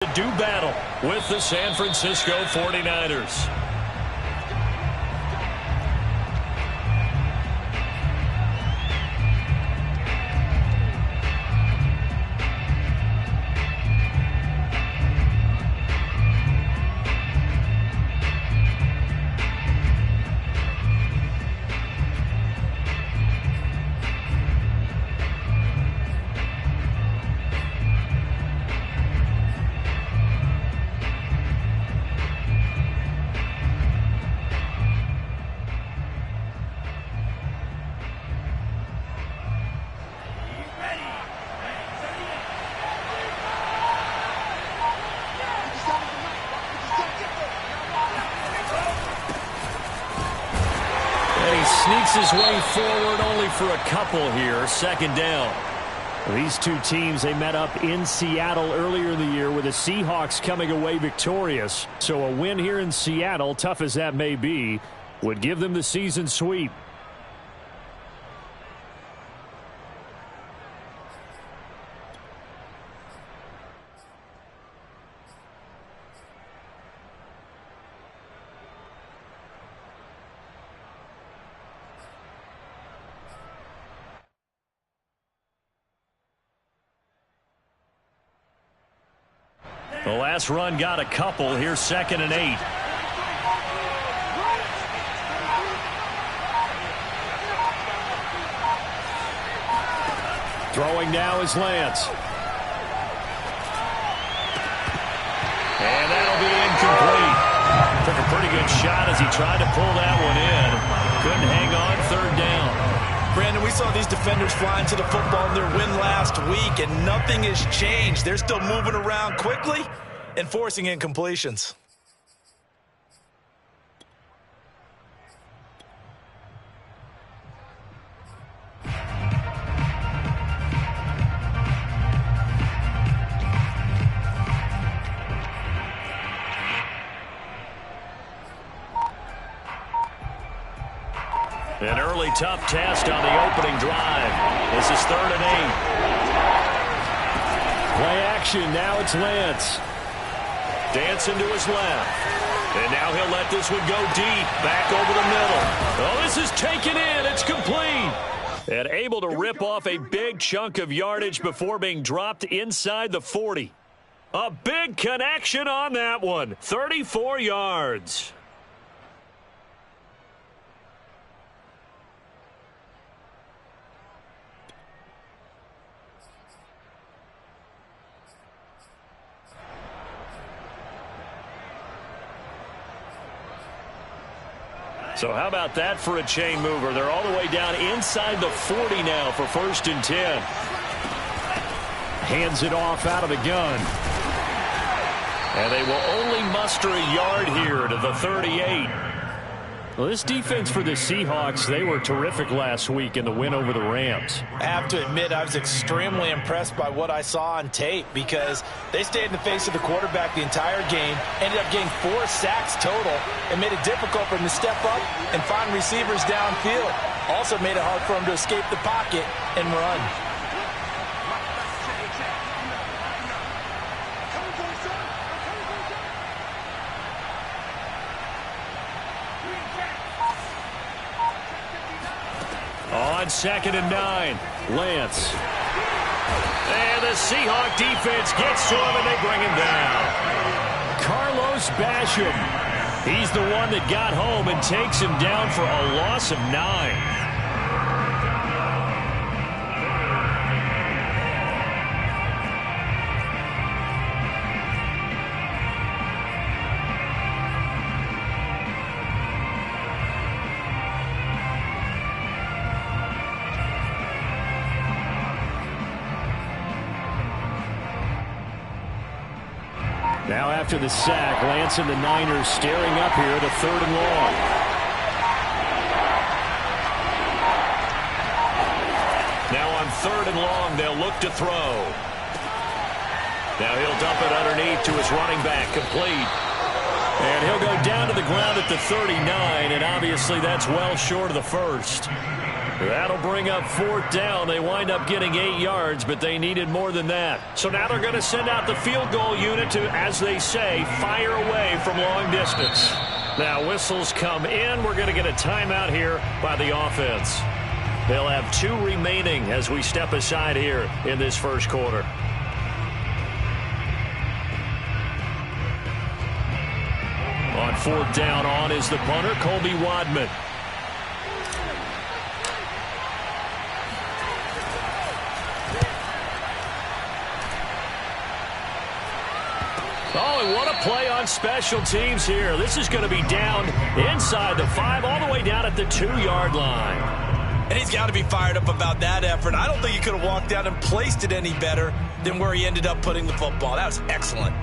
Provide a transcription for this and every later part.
To do battle with the San Francisco 49ers. Sneaks his way forward only for a couple here. Second down. These two teams, they met up in Seattle earlier in the year with the Seahawks coming away victorious. So a win here in Seattle, tough as that may be, would give them the season sweep. The last run got a couple. Here's 2nd and 8. Throwing now is Lance. And that'll be incomplete. Took a pretty good shot as he tried to pull that one in. Couldn't hang on. 3rd down. Brandon, we saw these defenders flying to the football in their win last week, and nothing has changed. They're still moving around quickly and forcing incompletions. An early tough test on the opening drive. This is 3rd and 8. Play action. Now it's Lance. Dancing to his left. And now he'll let this one go deep. Back over the middle. Oh, this is taken in. It's complete. And able to rip off a big chunk of yardage before being dropped inside the 40. A big connection on that one. 34 yards. So how about that for a chain mover? They're all the way down inside the 40 now for 1st and 10. Hands it off out of the gun. And they will only muster a yard here to the 38. Well, this defense for the Seahawks, they were terrific last week in the win over the Rams. I have to admit, I was extremely impressed by what I saw on tape because they stayed in the face of the quarterback the entire game, ended up getting 4 sacks total, and made it difficult for him to step up and find receivers downfield. Also made it hard for him to escape the pocket and run. On 2nd and 9, Lance. And the Seahawk defense gets to him and they bring him down. Carlos Basham. He's the one that got home and takes him down for a loss of 9. Now after the sack, Lance and the Niners staring up here at a 3rd and long. Now on 3rd and long, they'll look to throw. Now he'll dump it underneath to his running back, complete. And he'll go down to the ground at the 39, and obviously that's well short of the first. That'll bring up 4th down. They wind up getting 8 yards, but they needed more than that. So now they're going to send out the field goal unit to, as they say, fire away from long distance. Now whistles come in. We're going to get a timeout here by the offense. They'll have 2 remaining as we step aside here in this first quarter. On 4th down, on is the punter, Colby Wadman. Oh, and what a play on special teams here. This is going to be down inside the 5, all the way down at the 2-yard line. And he's got to be fired up about that effort. I don't think he could have walked out and placed it any better than where he ended up putting the football. That was excellent.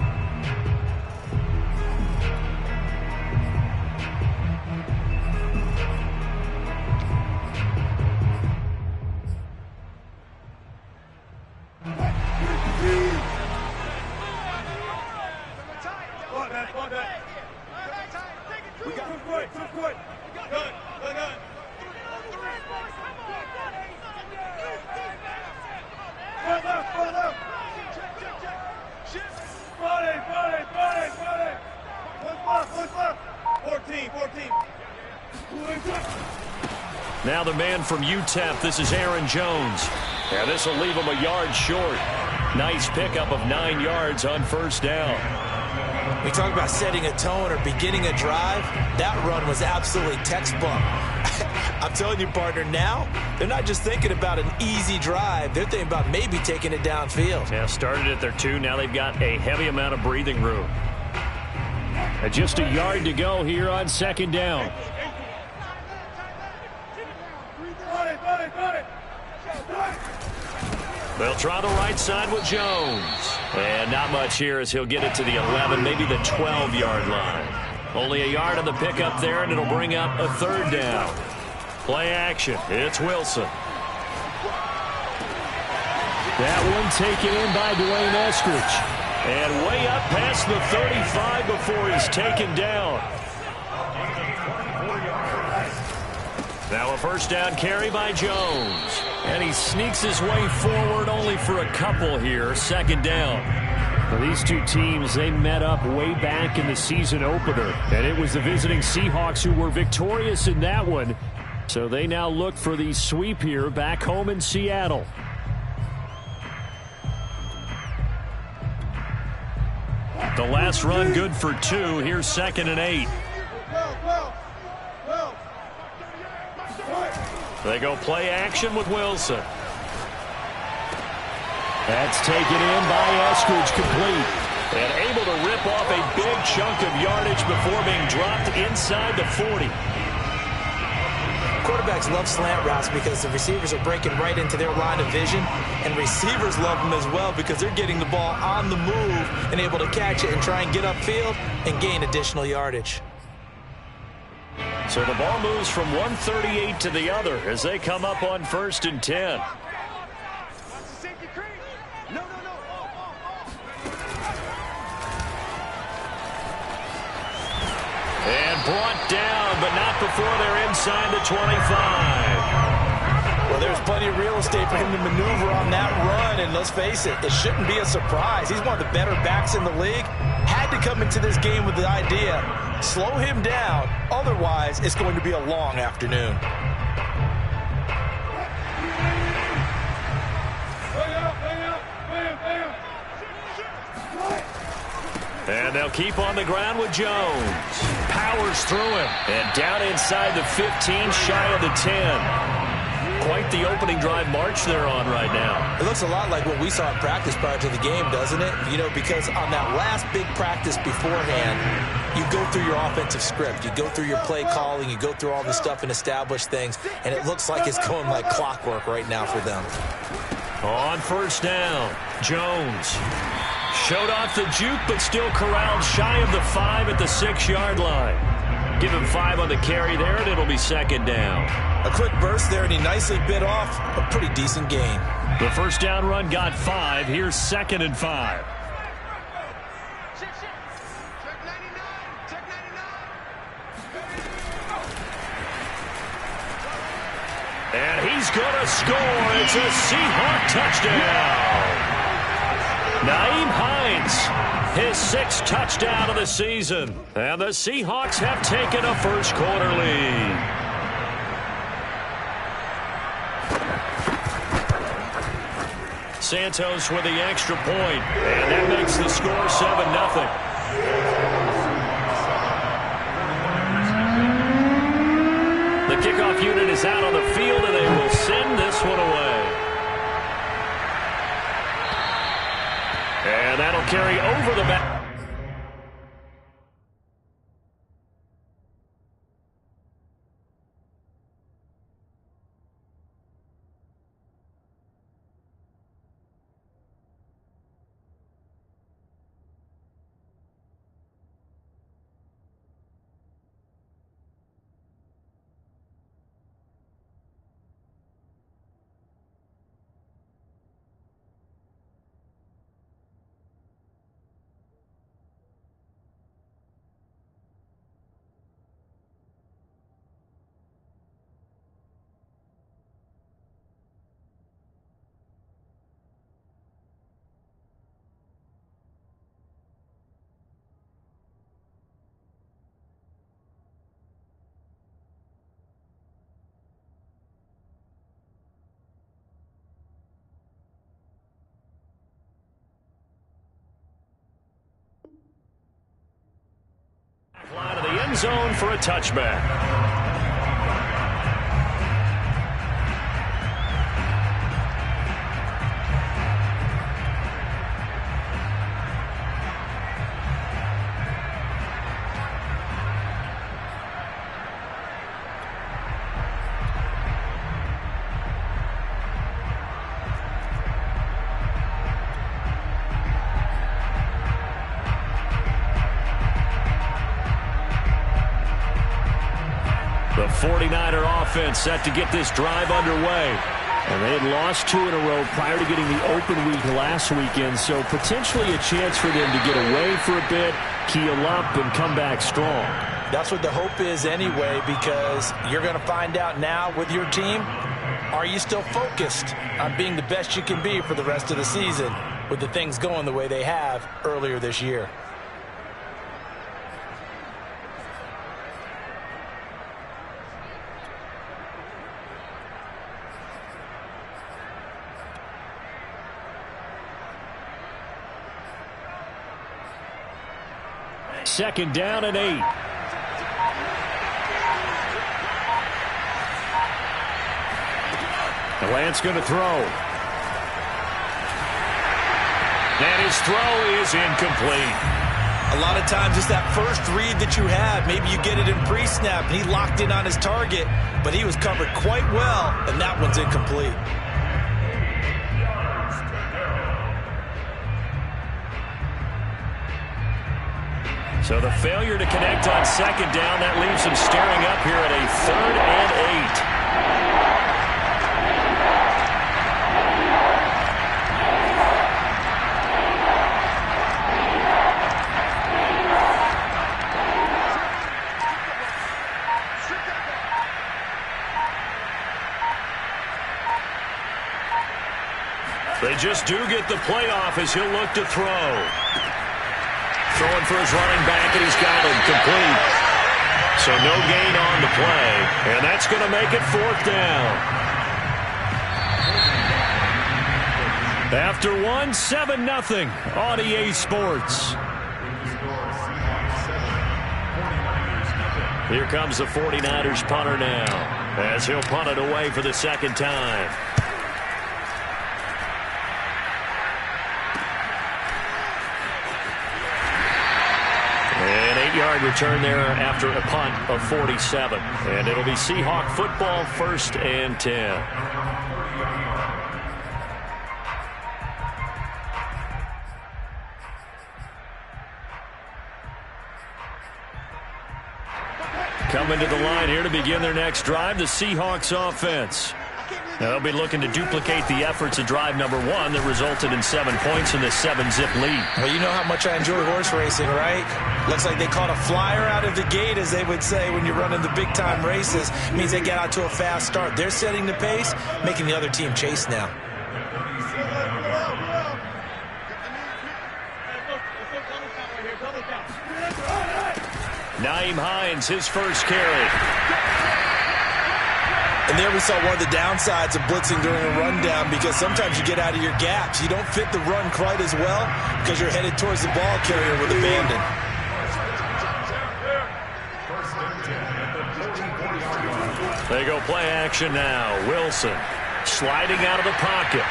Now the man from UTEP, this is Aaron Jones. And this will leave him a yard short. Nice pickup of 9 yards on 1st down. We talk about setting a tone or beginning a drive. That run was absolutely textbook. I'm telling you, partner, now they're not just thinking about an easy drive. They're thinking about maybe taking it downfield. Yeah, started at their 2. Now they've got a heavy amount of breathing room. And just a yard to go here on 2nd down. They'll try the right side with Jones. And not much here as he'll get it to the 11, maybe the 12-yard line. Only a yard on the pickup there, and it'll bring up a 3rd down. Play action. It's Wilson. That one taken in by Dwayne Eskridge. And way up past the 35 before he's taken down. Now a 1st down carry by Jones. And he sneaks his way forward only for a couple here. 2nd down. Well, these two teams, they met up way back in the season opener. And it was the visiting Seahawks who were victorious in that one. So they now look for the sweep here back home in Seattle. The last run good for 2. Here's 2nd and 8. They go play action with Wilson. That's taken in by Eskridge, complete. And able to rip off a big chunk of yardage before being dropped inside the 40. Quarterbacks love slant routes because the receivers are breaking right into their line of vision, and receivers love them as well because they're getting the ball on the move and able to catch it and try and get upfield and gain additional yardage. So the ball moves from 138 to the other as they come up on 1st and 10. And brought down, but not before they're inside the 25. Well, there's plenty of real estate for him to maneuver on that run, and let's face it, it shouldn't be a surprise. He's one of the better backs in the league. Had to come into this game with the idea, slow him down, otherwise it's going to be a long afternoon. And they'll keep on the ground with Jones. Powers through him. And down inside the 15, shy of the 10. Quite the opening drive march they're on right now. It looks a lot like what we saw in practice prior to the game, doesn't it? You know, because on that last big practice beforehand, you go through your offensive script. You go through your play calling. You go through all the stuff and establish things. And it looks like it's going like clockwork right now for them. On 1st down, Jones. Showed off the juke, but still corralled shy of the 5 at the 6-yard line. Give him 5 on the carry there, and it'll be 2nd down. A quick burst there, and he nicely bit off a pretty decent gain. The 1st down run got 5. Here's 2nd and 5. And he's going to score. It's a Seahawk touchdown. Nyheim Hines, his 6th touchdown of the season. And the Seahawks have taken a first-quarter lead. Santos with the extra point, and that makes the score 7-0. The kickoff unit is out on the field, and they will send this one away. And that'll carry over the back. Line of the end zone for a touchback. The 49er offense set to get this drive underway. And they had lost 2 in a row prior to getting the open week last weekend, so potentially a chance for them to get away for a bit, keel up, and come back strong. That's what the hope is anyway, because you're going to find out now with your team, are you still focused on being the best you can be for the rest of the season with the things going the way they have earlier this year? Second down and 8. The Lance going to throw. And his throw is incomplete. A lot of times it's that first read that you have. Maybe you get it in pre-snap. He locked in on his target, but he was covered quite well, and that one's incomplete. So the failure to connect on second down, that leaves him staring up here at a 3rd and 8. They just do get the playoff as he'll look to throw. Throwing for his running back, and he's got him complete. So no gain on the play, and that's going to make it 4th down. After 1, 7-0 on EA Sports. Here comes the 49ers punter now, as he'll punt it away for the 2nd time. An 8-yard return there after a punt of 47. And it'll be Seahawk football, 1st and 10. Coming to the line here to begin their next drive, the Seahawks offense. They'll be looking to duplicate the efforts of drive number 1 that resulted in 7 points in this 7-zip lead. Well, you know how much I enjoy horse racing, right? Looks like they caught a flyer out of the gate, as they would say when you're running the big-time races. It means they get out to a fast start. They're setting the pace, making the other team chase now. Nyheim Hines, his first carry. And there we saw one of the downsides of blitzing during a rundown, because sometimes you get out of your gaps. You don't fit the run quite as well because you're headed towards the ball carrier with abandon. They go play action now. Wilson sliding out of the pocket.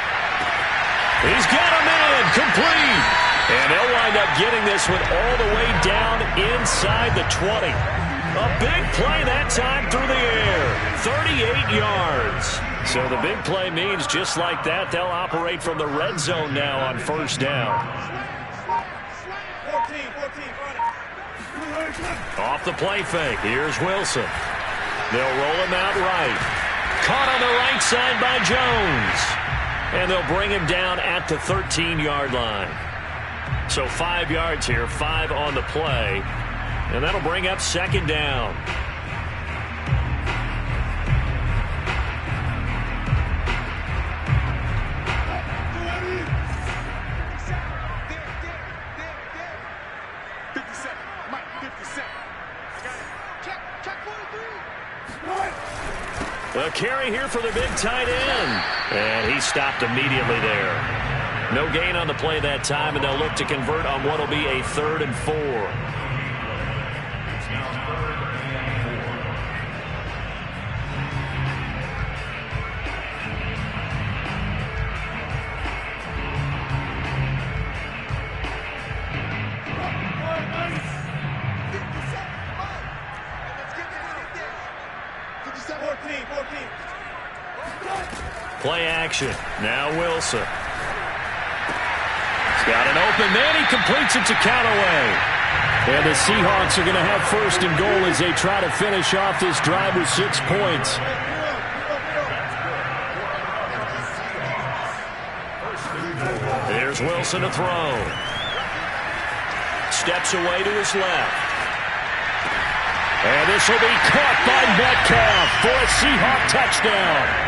He's got him in, complete. And they'll wind up getting this one all the way down inside the 20. A big play that time through the air. 38 yards. So the big play means just like that, they'll operate from the red zone now on first down. Off the play fake. Here's Wilson. They'll roll him out right. Caught on the right side by Jones. And they'll bring him down at the 13-yard line. So 5 yards here, 5 on the play. And that'll bring up second down. The carry here for the big tight end. And he stopped immediately there. No gain on the play that time, and they'll look to convert on what will be a 3rd and 4. Play action. Now Wilson. He's got an open man. He completes it to Callaway. And the Seahawks are going to have first and goal as they try to finish off this drive with 6 points. Here's Wilson to throw. Steps away to his left. And this will be caught by Metcalf for a Seahawk touchdown.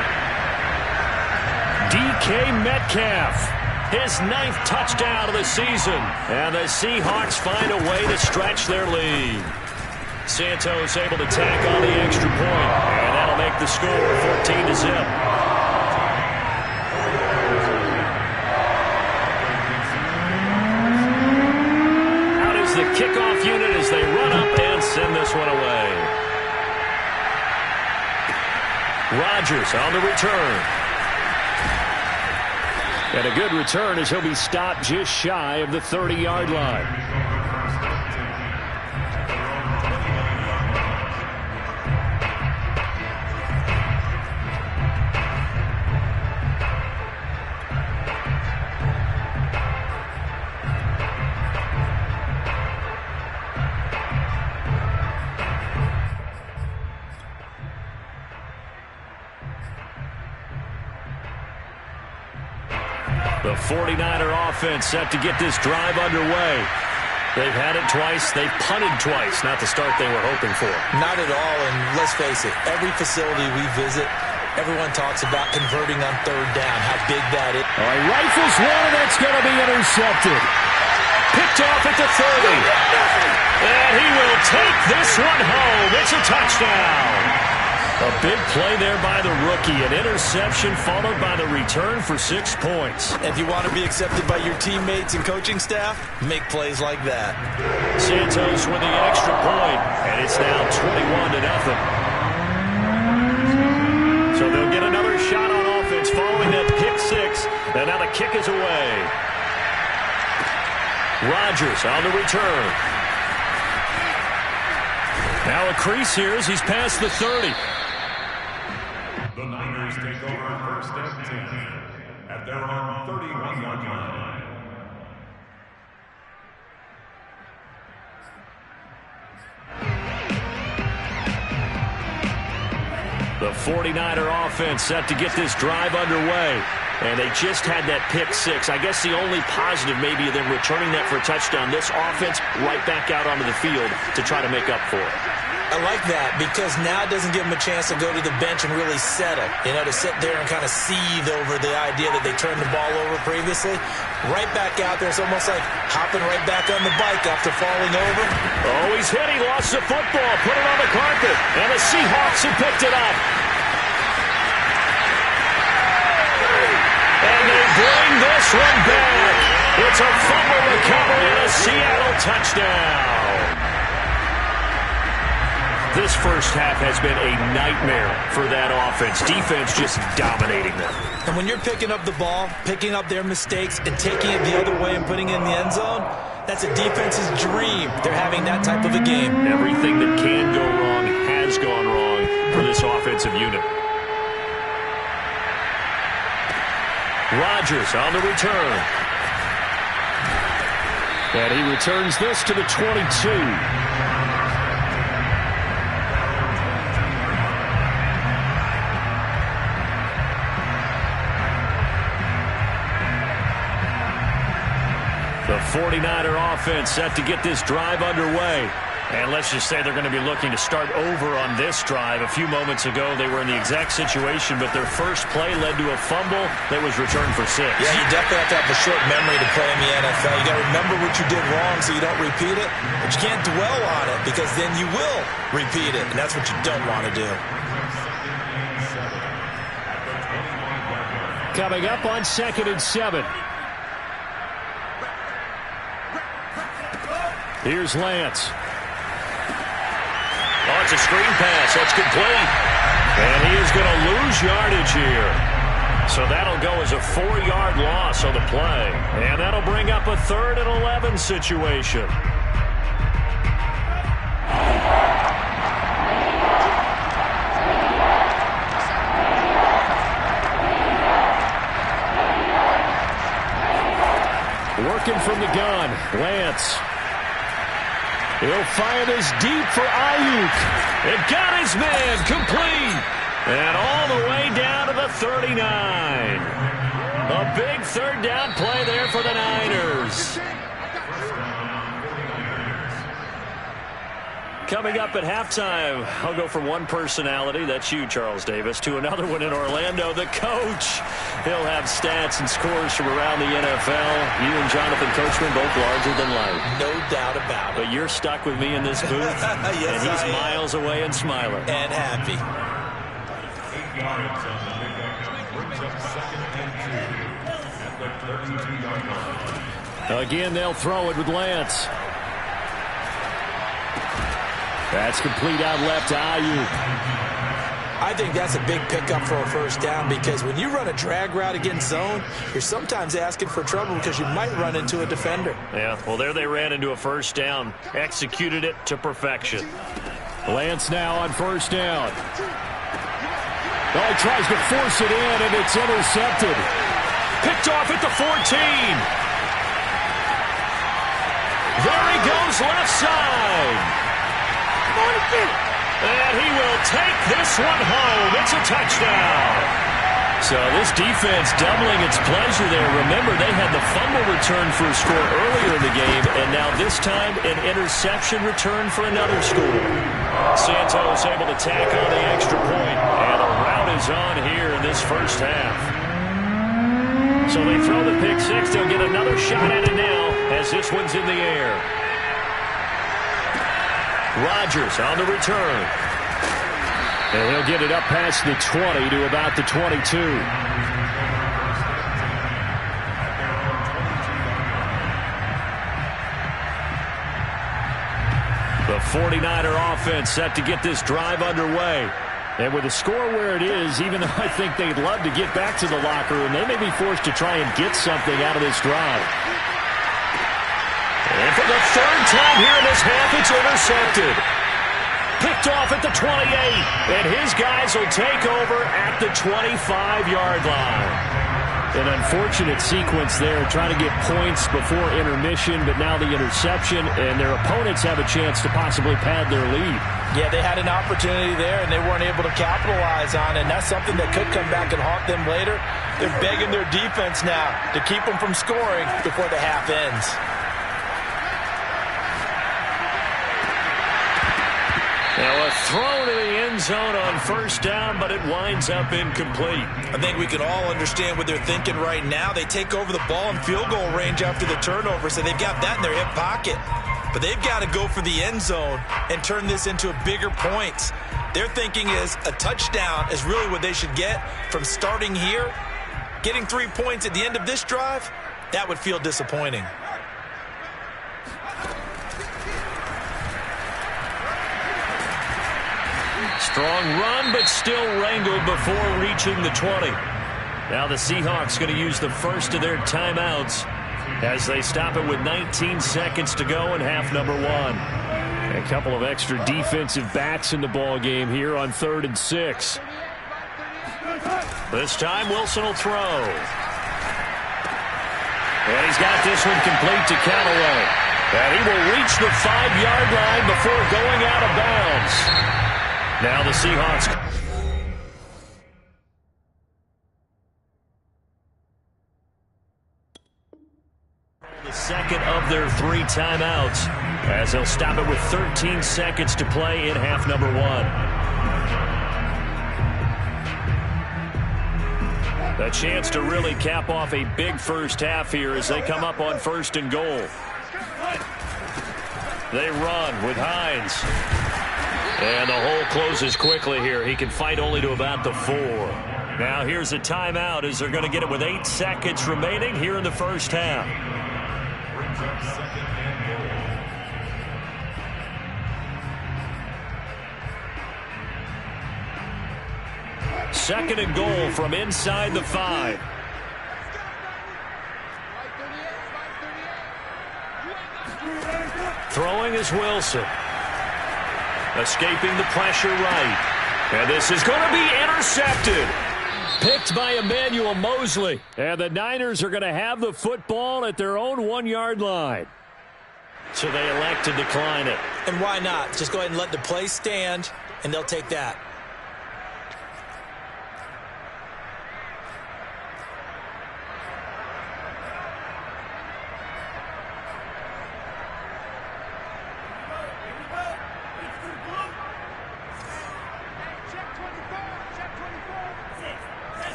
DK Metcalf, his 9th touchdown of the season. And the Seahawks find a way to stretch their lead. Santos able to tack on the extra point. And that'll make the score 14-0. Out is the kickoff unit as they run up and send this one away. Rodgers on the return. And a good return as he'll be stopped just shy of the 30-yard line. The 49er offense set to get this drive underway. They've had it twice. They've punted twice. Not the start they were hoping for. Not at all, and let's face it, every facility we visit, everyone talks about converting on 3rd down, how big that is. All right, rifles one, and that's going to be intercepted. Picked off at the 30. And he will take this one home. It's a touchdown. A big play there by the rookie. An interception followed by the return for 6 points. If you want to be accepted by your teammates and coaching staff, make plays like that. Santos with the extra point, and it's now 21-0. So they'll get another shot on offense following that pick 6. And now the kick is away. Rodgers on the return. Now a crease here as he's past the 30. The Niners take over first and 10 at their own 31-yard line. The 49er offense set to get this drive underway. And they just had that pick six. I guess the only positive maybe of them returning that for a touchdown. This offense right back out onto the field to try to make up for it. I like that because now it doesn't give them a chance to go to the bench and really settle. You know, to sit there and kind of seethe over the idea that they turned the ball over previously. Right back out there. It's almost like hopping right back on the bike after falling over. Oh, he's hit. He lost the football. Put it on the carpet. And the Seahawks have picked it up. And they bring this one back. It's a fumble recovery and a Seattle touchdown. This first half has been a nightmare for that offense. Defense just dominating them. And when you're picking up the ball, picking up their mistakes, and taking it the other way and putting it in the end zone, that's a defense's dream. They're having that type of a game. Everything that can go wrong has gone wrong for this offensive unit. Rodgers on the return. And he returns this to the 22. The 49er offense set to get this drive underway. And let's just say they're going to be looking to start over on this drive. A few moments ago, they were in the exact situation, but their first play led to a fumble that was returned for 6. Yeah, you definitely have to have a short memory to play in the NFL. You got to remember what you did wrong so you don't repeat it, but you can't dwell on it because then you will repeat it, and that's what you don't want to do. Coming up on 2nd and 7. Here's Lance. Oh, it's a screen pass. That's complete. And he's going to lose yardage here. So that'll go as a 4-yard loss on the play. And that'll bring up a 3rd and 11 situation. Working from the gun, Lance. He'll fire this deep for Ayuk. It got his man complete. And all the way down to the 39. A big 3rd down play there for the Niners. Coming up at halftime, I'll go from one personality, that's you, Charles Davis, to another one in Orlando, the coach. He'll have stats and scores from around the NFL. You and Jonathan Coachman both larger than life. No doubt about it. But you're stuck with me in this booth, yes, and he's miles away and smiling. And happy. 8 yards on the pickup. Brings up 2nd and 2 at the 32-yard line. Again, they'll throw it with Lance. That's complete out left to Ayuk. I think that's a big pickup for a 1st down because when you run a drag route against zone, you're sometimes asking for trouble because you might run into a defender. Yeah, well, there they ran into a 1st down. Executed it to perfection. Lance now on 1st down. Oh, he tries to force it in, and it's intercepted. Picked off at the 14. There he goes left side. And he will take this one home. It's a touchdown. So this defense doubling its pleasure there. Remember, they had the fumble return for a score earlier in the game, and now this time an interception return for another score. Santos able to tack on the extra point, and the route is on here in this first half. So they throw the pick 6. They'll get another shot at it now as this one's in the air. Rodgers on the return. And he'll get it up past the 20 to about the 22. The 49er offense set to get this drive underway. And with the score where it is, even though I think they'd love to get back to the locker room, they may be forced to try and get something out of this drive. And for the 3rd time here in this half, it's intercepted. Picked off at the 28. And his guys will take over at the 25-yard line. An unfortunate sequence there, trying to get points before intermission, but now the interception, and their opponents have a chance to possibly pad their lead. Yeah, they had an opportunity there, and they weren't able to capitalize on it. And that's something that could come back and haunt them later. They're begging their defense now to keep them from scoring before the half ends. Now a throw to the end zone on first down, but it winds up incomplete. I think we can all understand what they're thinking right now. They take over the ball in field goal range after the turnover, so they've got that in their hip pocket. But they've got to go for the end zone and turn this into bigger points. Their thinking is a touchdown is really what they should get from starting here. Getting 3 points at the end of this drive, that would feel disappointing. Strong run, but still wrangled before reaching the 20. Now the Seahawks going to use the first of their timeouts as they stop it with 19 seconds to go in half number one. A couple of extra defensive backs in the ball game here on 3rd and 6. This time Wilson will throw. And he's got this one complete to Callaway. And he will reach the 5-yard line before going out of bounds. Now the Seahawks. The second of their 3 timeouts as they'll stop it with 13 seconds to play in half number one. A chance to really cap off a big first half here as they come up on 1st and goal. They run with Hines. And the hole closes quickly here. He can fight only to about the 4. Now here's a timeout as they're going to get it with 8 seconds remaining here in the first half. Second and goal from inside the 5. Throwing is Wilson. Escaping the pressure right. And this is going to be intercepted. Picked by Emmanuel Mosley. And the Niners are going to have the football at their own 1-yard line. So they elect to decline it. And why not? Just go ahead and let the play stand, and they'll take that.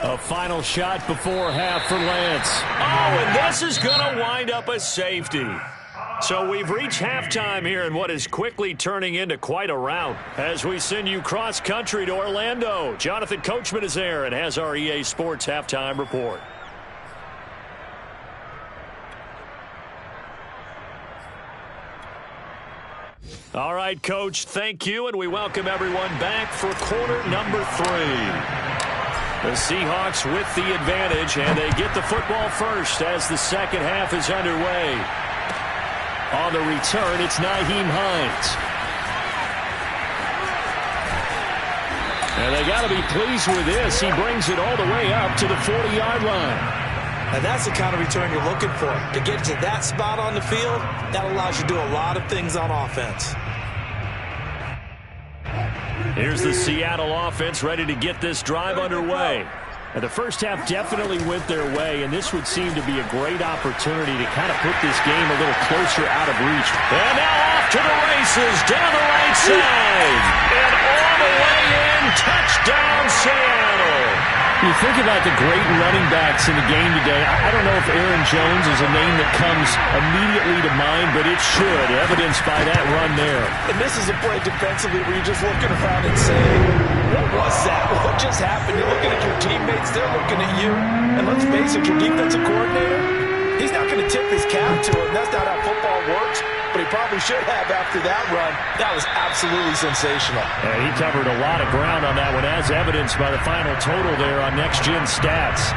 A final shot before half for Lance. Oh, and this is going to wind up a safety. So we've reached halftime here in what is quickly turning into quite a rout as we send you cross-country to Orlando. Jonathan Coachman is there and has our EA Sports halftime report. All right, Coach, thank you, and we welcome everyone back for quarter number 3. The Seahawks with the advantage, and they get the football first as the second half is underway. On the return, it's Nyheim Hines. And they got to be pleased with this. He brings it all the way up to the 40-yard line. Now that's the kind of return you're looking for. To get to that spot on the field, that allows you to do a lot of things on offense. Here's the Seattle offense ready to get this drive underway. And the first half definitely went their way, and this would seem to be a great opportunity to kind of put this game a little closer out of reach. And now off to the races, down the right side. And all the way in, touchdown Seattle. You think about the great running backs in the game today. I don't know if Aaron Jones is a name that comes immediately to mind, but it should, evidenced by that run there. And this is a play defensively where you're just looking around and saying, what was that? What just happened? You're looking at your teammates, they're looking at you. And let's face it, your defensive coordinator, he's not going to tip his cap to it. That's not how football works. But he probably should have after that run. That was absolutely sensational. He covered a lot of ground on that one, as evidenced by the final total there on Next Gen Stats.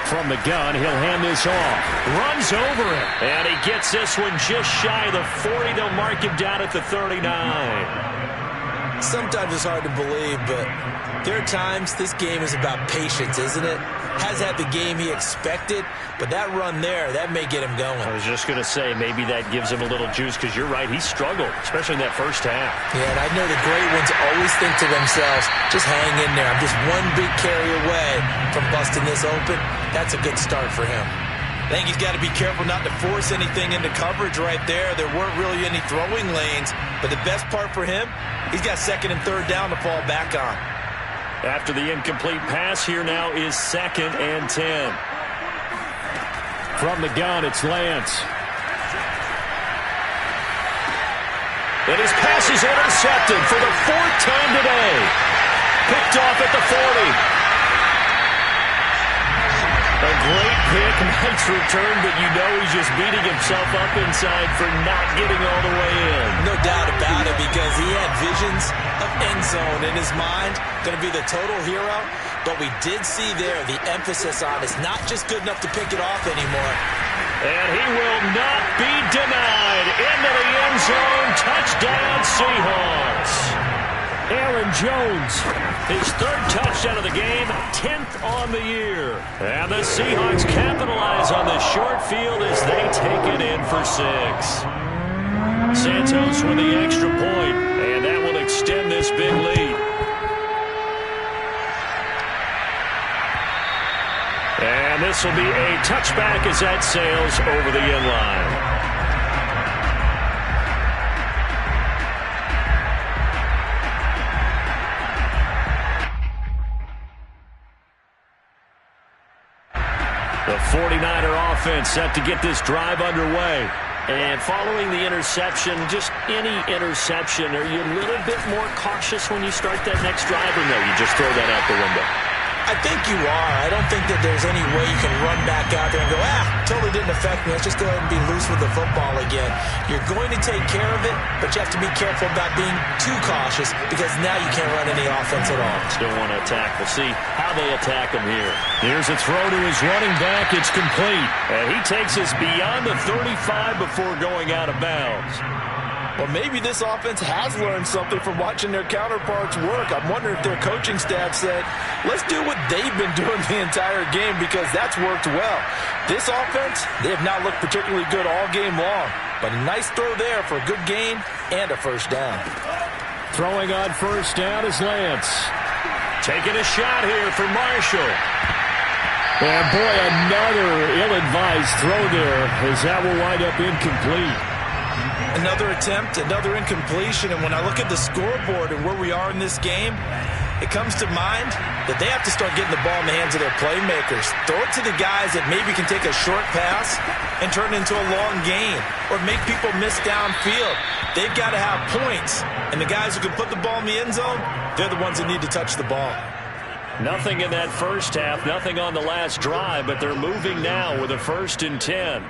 From the gun, he'll hand this off. Runs over it. And he gets this one just shy of the 40. They'll mark him down at the 39. Sometimes it's hard to believe, but there are times this game is about patience, isn't it? Has had the game he expected, but that run there, that may get him going. I was just going to say, maybe that gives him a little juice, because you're right, he struggled, especially in that first half. Yeah, and I know the great ones always think to themselves, just hang in there. I'm just one big carry away from busting this open. That's a good start for him. I think he's got to be careful not to force anything into coverage right there. There weren't really any throwing lanes, but the best part for him, he's got second and third down to fall back on. After the incomplete pass, here now is 2nd and 10. From the gun, it's Lance. And his pass is intercepted for the 4th time today. Picked off at the 40. A great pick, nice return, but you know he's just beating himself up inside for not getting all the way in. No doubt about it, because he had visions of end zone in his mind. Going to be the total hero, but we did see there the emphasis on it's not just good enough to pick it off anymore. And he will not be denied. Into the end zone, touchdown Seahawks. Aaron Jones, his 3rd touchdown of the game, 10th on the year. And the Seahawks capitalize on the short field as they take it in for 6. Santos with the extra point, and that will extend this big lead. And this will be a touchback as that sails over the end line. The 49er offense set to get this drive underway. And following the interception, just any interception, are you a little bit more cautious when you start that next drive, or no, you just throw that out the window? I think you are. I don't think that there's any way you can run back out there and go, totally didn't affect me. Let's just go ahead and be loose with the football again. You're going to take care of it, but you have to be careful about being too cautious, because now you can't run any offense at all. Still want to attack. We'll see how they attack him here. Here's a throw to his running back. It's complete. And he takes us beyond the 35 before going out of bounds. Well, maybe this offense has learned something from watching their counterparts work. I'm wondering if their coaching staff said, let's do what they've been doing the entire game, because that's worked well. This offense, they have not looked particularly good all game long, but a nice throw there for a good gain and a first down. Throwing on first down is Lance. Taking a shot here for Marshall. And boy, another ill-advised throw there, as that will wind up incomplete. Another attempt, another incompletion, and when I look at the scoreboard and where we are in this game, it comes to mind that they have to start getting the ball in the hands of their playmakers. Throw it to the guys that maybe can take a short pass and turn it into a long gain, or make people miss downfield. They've got to have points, and the guys who can put the ball in the end zone, they're the ones that need to touch the ball. Nothing in that first half, nothing on the last drive, but they're moving now with a 1st and 10.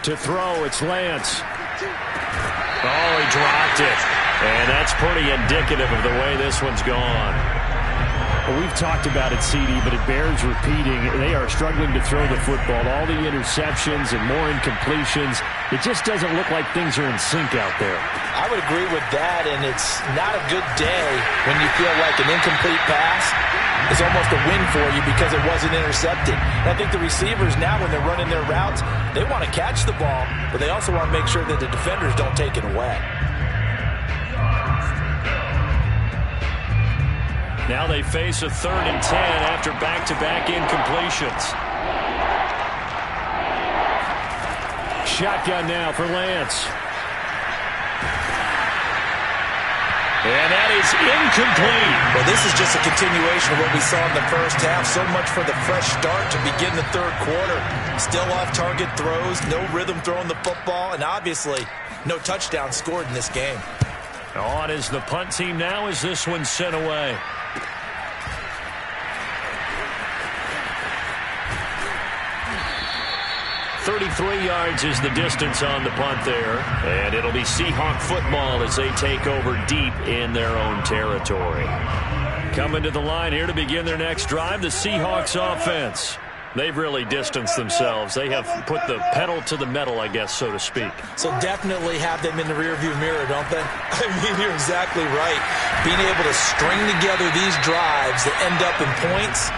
To throw, it's Lance. Oh, he dropped it. And that's pretty indicative of the way this one's gone. Well, we've talked about it, CD, but it bears repeating. They are struggling to throw the football. All the interceptions and more incompletions. It just doesn't look like things are in sync out there. I would agree with that, and it's not a good day when you feel like an incomplete pass is almost a win for you because it wasn't intercepted. And I think the receivers now, when they're running their routes, they want to catch the ball, but they also want to make sure that the defenders don't take it away. Now they face a 3rd and 10 after back-to-back incompletions. Shotgun now for Lance. And that is incomplete. Well, this is just a continuation of what we saw in the first half. So much for the fresh start to begin the 3rd quarter. Still off-target throws, no rhythm throwing the football, and obviously no touchdown scored in this game. On is the punt team now as this one's sent away. 33 yards is the distance on the punt there. And it'll be Seahawk football as they take over deep in their own territory. Coming to the line here to begin their next drive, the Seahawks offense. They've really distanced themselves. They have put the pedal to the metal, I guess, so to speak. So definitely have them in the rearview mirror, don't they? I mean, you're exactly right. Being able to string together these drives that end up in points,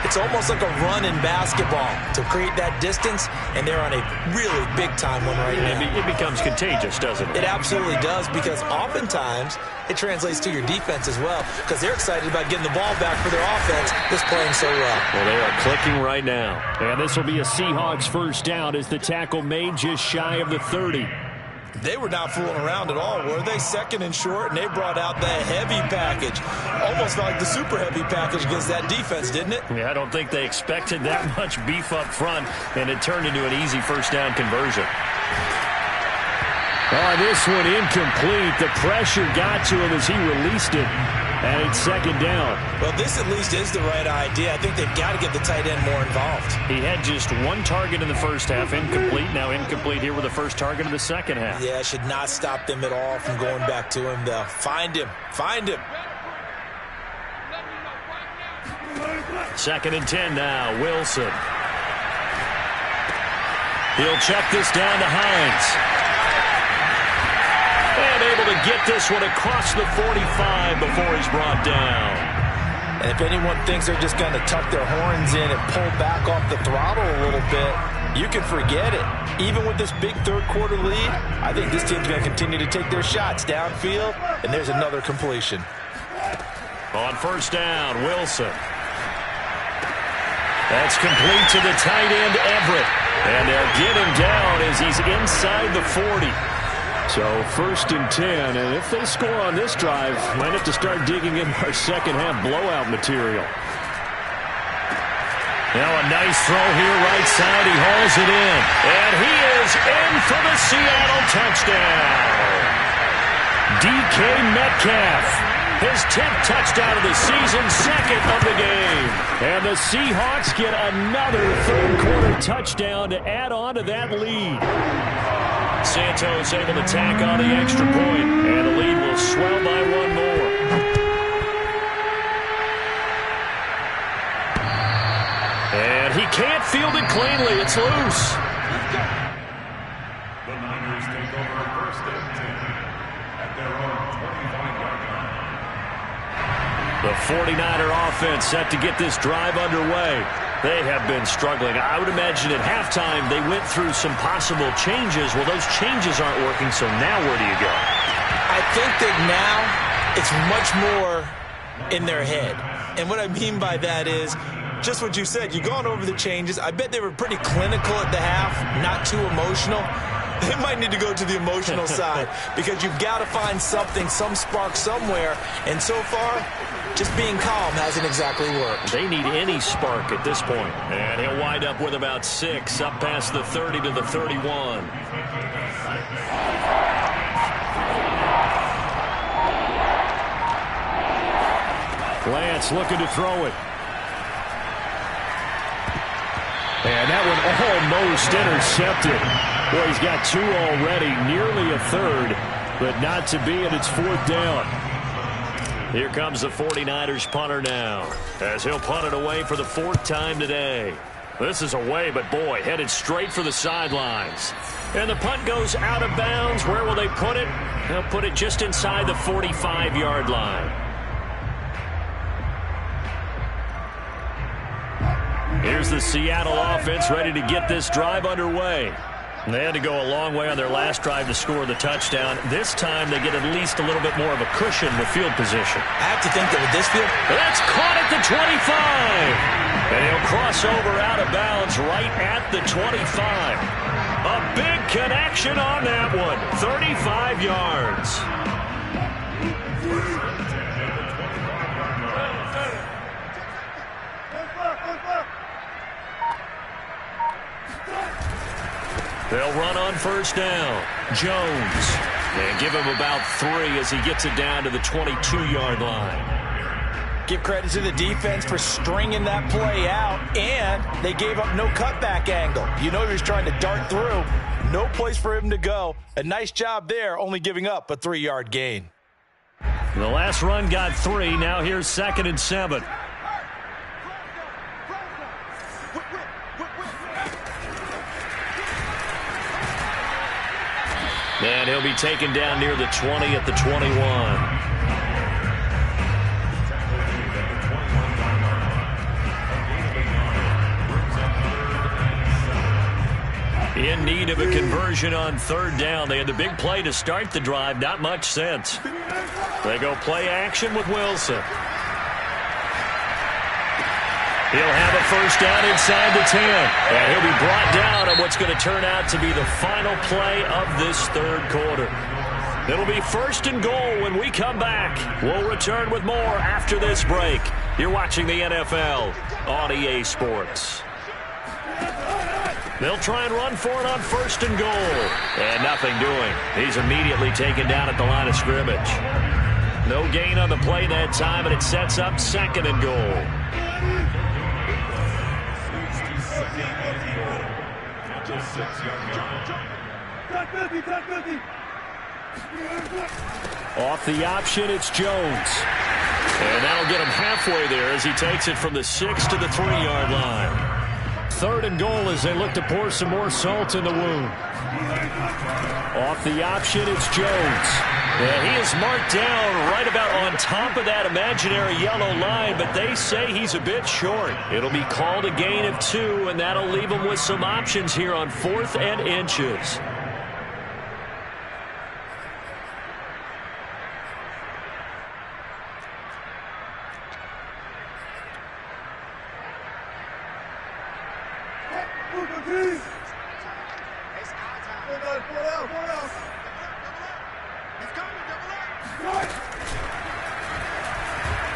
it's almost like a run in basketball to create that distance, and they're on a really big-time one right now. It becomes contagious, doesn't it? It absolutely does, because oftentimes it translates to your defense as well, because they're excited about getting the ball back for their offense that's playing so well. Well, they are clicking right now. And this will be a Seahawks first down as the tackle made just shy of the 30. They were not fooling around at all, were they? Second and short, and they brought out the heavy package. Almost like the super heavy package against that defense, didn't it? Yeah, I don't think they expected that much beef up front, and it turned into an easy first down conversion. Oh, this one incomplete. The pressure got to him as he released it, and it's second down. Well, this at least is the right idea. I think they've got to get the tight end more involved. He had just one target in the first half, incomplete. Now incomplete here with the first target of the second half. Yeah, it should not stop them at all from going back to him, though. Find him. Find him. Second and 10 now. Wilson. He'll check this down to Hines. And able to get this one across the 45 before he's brought down. And if anyone thinks they're just going to tuck their horns in and pull back off the throttle a little bit, you can forget it. Even with this big third-quarter lead, I think this team's going to continue to take their shots downfield, and there's another completion. On first down, Wilson. That's complete to the tight end, Everett. And they'll get him down as he's inside the 40. So first and 10, and if they score on this drive, might have to start digging in our second half blowout material. Now a nice throw here right side. He hauls it in. And he is in for the Seattle touchdown. DK Metcalf. His 10th touchdown of the season, second of the game. And the Seahawks get another third-quarter touchdown to add on to that lead. Santos able to tack on the extra point, and the lead will swell by one more. And he can't field it cleanly. It's loose. The Niners take over first and 10 at their own 25-yard line. The 49er offense set to get this drive underway. They have been struggling. I would imagine at halftime they went through some possible changes. Well, those changes aren't working, so now where do you go? I think that now it's much more in their head. And what I mean by that is just what you said. You've gone over the changes. I bet they were pretty clinical at the half, not too emotional. They might need to go to the emotional side because you've got to find something, some spark somewhere. And so far, just being calm hasn't exactly worked. They need any spark at this point. And he'll wind up with about 6 up past the 30 to the 31. Lance looking to throw it. And that one almost intercepted. Boy, he's got 2 already, nearly a third, but not to be, and it's 4th down. Here comes the 49ers punter now, as he'll punt it away for the 4th time today. This is away, but boy, headed straight for the sidelines. And the punt goes out of bounds. Where will they put it? They'll put it just inside the 45-yard line. Here's the Seattle offense ready to get this drive underway. They had to go a long way on their last drive to score the touchdown. This time they get at least a little bit more of a cushion with field position. I have to think that with this field, that's caught at the 25. And he'll cross over out of bounds right at the 25. A big connection on that one. 35 yards. They'll run on first down. Jones. And give him about 3 as he gets it down to the 22-yard line. Give credit to the defense for stringing that play out, and they gave up no cutback angle. You know he was trying to dart through. No place for him to go. A nice job there, only giving up a 3-yard gain. The last run got 3. Now here's 2nd and 7. And he'll be taken down near the 20 at the 21. In need of a conversion on 3rd down. They had the big play to start the drive. Not much sense. They go play action with Wilson. He'll have a 1st down inside the 10. And he'll be brought down on what's going to turn out to be the final play of this 3rd quarter. It'll be 1st and goal when we come back. We'll return with more after this break. You're watching the NFL on EA Sports. They'll try and run for it on 1st and goal. And nothing doing. He's immediately taken down at the line of scrimmage. No gain on the play that time, and it sets up 2nd and goal. Off the option, it's Jones. And that'll get him halfway there as he takes it from the 6 to the 3-yard line. 3rd and goal as they look to pour some more salt in the wound. Off the option, it's Jones. And he is marked down right about on top of that imaginary yellow line, but they say he's a bit short. It'll be called a gain of 2, and that'll leave him with some options here on 4th and inches.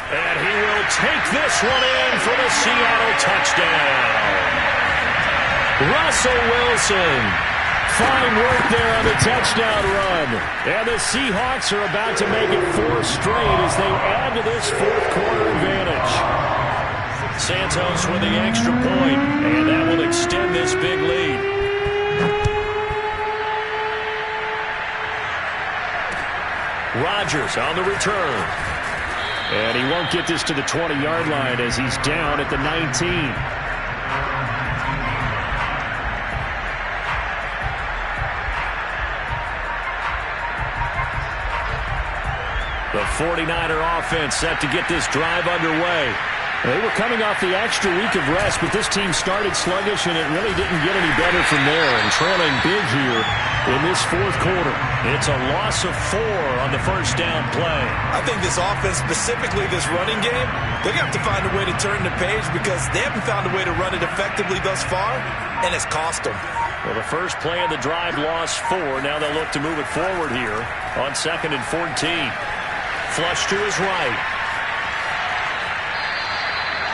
And he will take this one in for the Seattle touchdown. Russell Wilson. Fine work there on the touchdown run. And the Seahawks are about to make it 4 straight as they add to this 4th quarter advantage. Santos with the extra point, and that will extend this big lead. Rodgers on the return. And he won't get this to the 20-yard line as he's down at the 19. The 49er offense set to get this drive underway. They were coming off the extra week of rest, but this team started sluggish, and it really didn't get any better from there, and trailing big here in this 4th quarter. It's a loss of 4 on the 1st down play. I think this offense, specifically this running game, they're going to have to find a way to turn the page because they haven't found a way to run it effectively thus far, and it's cost them. Well, the first play of the drive lost 4. Now they'll look to move it forward here on 2nd and 14. Flush to his right.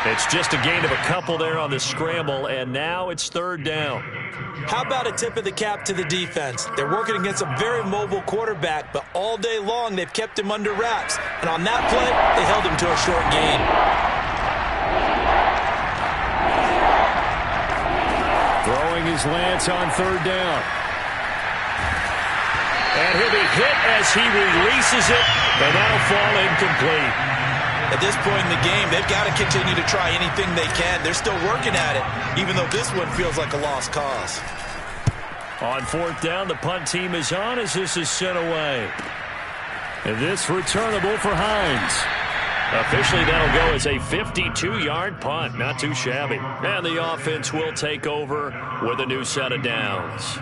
It's just a gain of a couple there on the scramble, and now it's 3rd down. How about a tip of the cap to the defense? They're working against a very mobile quarterback, but all day long they've kept him under wraps. And on that play, they held him to a short gain. Throwing his Lance on 3rd down. And he'll be hit as he releases it, and that'll fall incomplete. At this point in the game, they've got to continue to try anything they can. They're still working at it, even though this one feels like a lost cause. On 4th down, the punt team is on as this is sent away. And this returnable for Hines. Officially, that'll go as a 52-yard punt. Not too shabby. And the offense will take over with a new set of downs.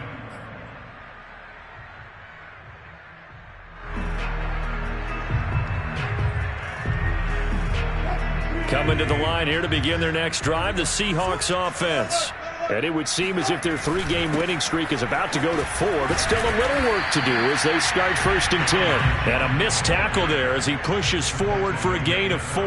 Coming to the line here to begin their next drive, the Seahawks offense. And it would seem as if their 3-game winning streak is about to go to 4, but still a little work to do as they start 1st and 10. And a missed tackle there as he pushes forward for a gain of 4.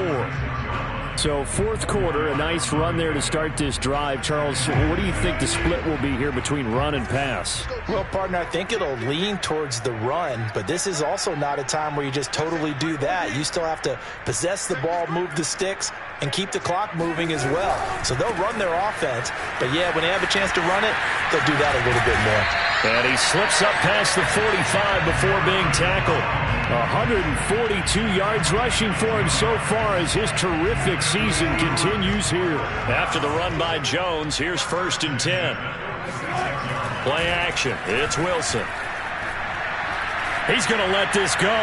So fourth quarter, a nice run there to start this drive. Charles, what do you think the split will be here between run and pass? Well, partner, I think it'll lean towards the run, but this is also not a time where you just totally do that. You still have to possess the ball, move the sticks, and keep the clock moving as well. So they'll run their offense, but yeah, when they have a chance to run it, they'll do that a little bit more. And he slips up past the 45 before being tackled. 142 yards rushing for him so far as his terrific season continues here. After the run by Jones, here's 1st and 10. Play action. It's Wilson. He's going to let this go.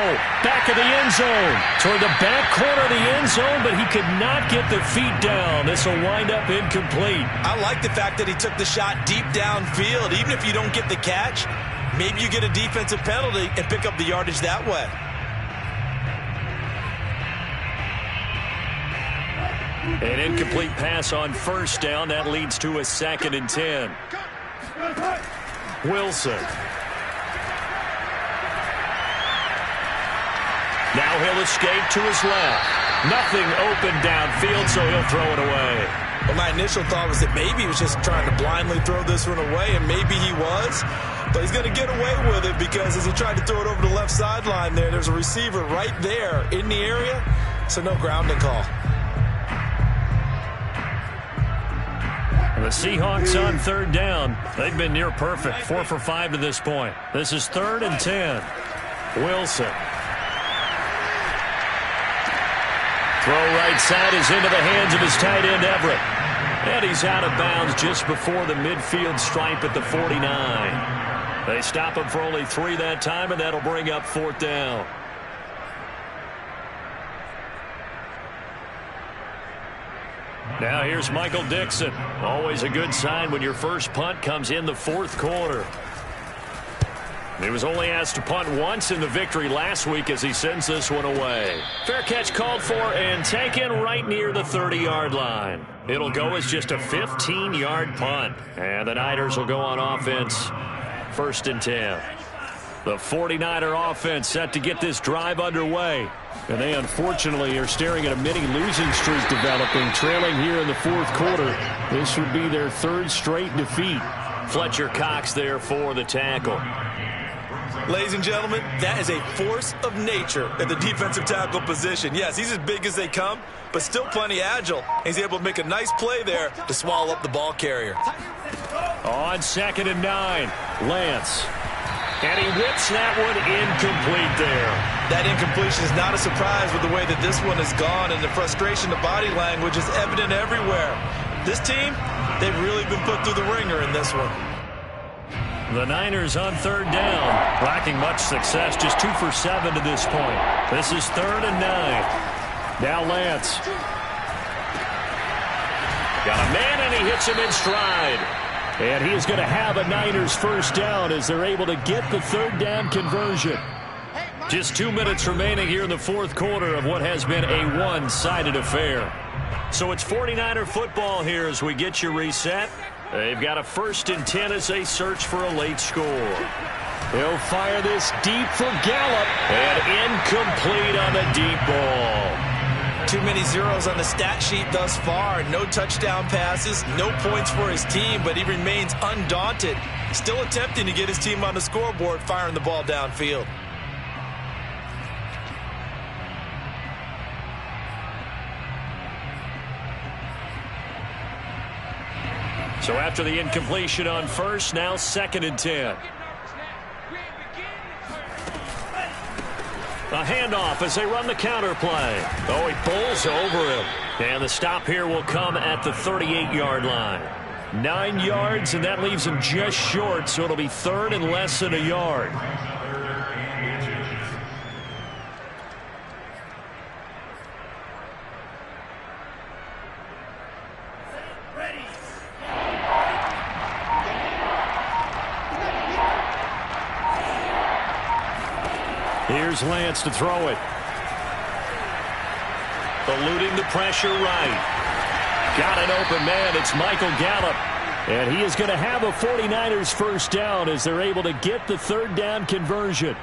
Back of the end zone. Toward the back corner of the end zone, but he could not get the feet down. This will wind up incomplete. I like the fact that he took the shot deep downfield. Even if you don't get the catch, maybe you get a defensive penalty and pick up the yardage that way. An incomplete pass on 1st down. That leads to a 2nd and 10. Wilson. Now he'll escape to his left. Nothing open downfield, so he'll throw it away. Well, my initial thought was that maybe he was just trying to blindly throw this one away, and maybe he was. But he's going to get away with it because as he tried to throw it over the left sideline there's a receiver right there in the area, so no grounding call. The Seahawks on 3rd down. They've been near perfect. 4 for 5 to this point. This is 3rd and 10. Wilson. Throw right side is into the hands of his tight end, Everett. And he's out of bounds just before the midfield stripe at the 49. They stop him for only 3 that time, and that'll bring up 4th down. Now here's Michael Dixon. Always a good sign when your first punt comes in the 4th quarter. He was only asked to punt once in the victory last week as he sends this one away. Fair catch called for and taken right near the 30-yard line. It'll go as just a 15-yard punt. And the Niners will go on offense. 1st and 10. The 49er offense set to get this drive underway. And they unfortunately are staring at a mini losing streak developing, trailing here in the 4th quarter. This would be their 3rd straight defeat. Fletcher Cox there for the tackle. Ladies and gentlemen, that is a force of nature at the defensive tackle position. Yes, he's as big as they come, but still plenty agile. He's able to make a nice play there to swallow up the ball carrier. On 2nd and 9, Lance. And he whips that one incomplete there. That incompletion is not a surprise with the way that this one has gone, and the frustration, the body language is evident everywhere. This team, they've really been put through the ringer in this one. The Niners on 3rd down, lacking much success, just 2 for 7 to this point. This is 3rd and 9. Now Lance. Got a man, and he hits him in stride. And he is going to have a Niners 1st down as they're able to get the 3rd down conversion. Just 2 minutes remaining here in the 4th quarter of what has been a one-sided affair. So it's 49er football here as we get you reset. They've got a 1st and 10 as they search for a late score. They'll fire this deep for Gallup. And incomplete on the deep ball. Too many zeros on the stat sheet thus far. No touchdown passes, no points for his team, but he remains undaunted. Still attempting to get his team on the scoreboard, firing the ball downfield. So after the incompletion on 1st, now 2nd and 10. A handoff as they run the counter play. Oh, he pulls over him. And the stop here will come at the 38-yard line. 9 yards, and that leaves him just short, so it'll be 3rd and less than a yard. Here's Lance to throw it. Eluding the pressure right. Got an open man. It's Michael Gallup. And he is going to have a 49ers 1st down as they're able to get the 3rd down conversion.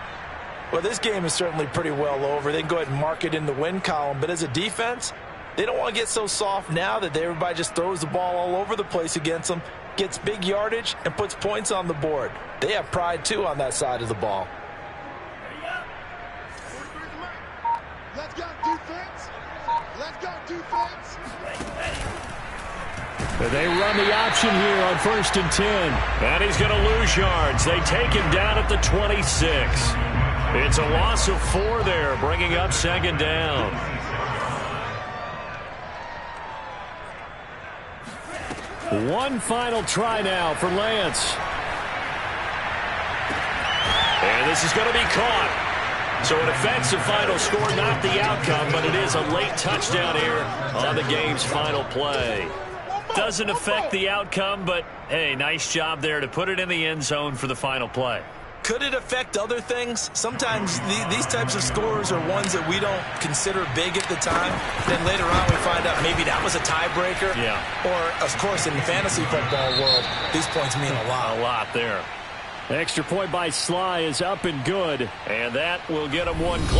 Well, this game is certainly pretty well over. They can go ahead and mark it in the win column. But as a defense, They don't want to get so soft now that everybody just throws the ball all over the place against them, gets big yardage, and puts points on the board. They have pride, too, on that side of the ball. Let's go defense. Let's go defense. They run the option here on 1st and 10. And he's going to lose yards. They take him down at the 26. It's a loss of 4 there, bringing up 2nd down. One final try now for Lance. And this is going to be caught. So it affects the final score, not the outcome, but it is a late touchdown here on the game's final play. Doesn't affect the outcome, but, hey, nice job there to put it in the end zone for the final play. Could it affect other things? Sometimes these types of scores are ones that we don't consider big at the time. Then later on we find out maybe that was a tiebreaker. Yeah. Or, of course, in the fantasy football world, these points mean a lot. A lot there. Extra point by Sly is up and good. And that will get him one close.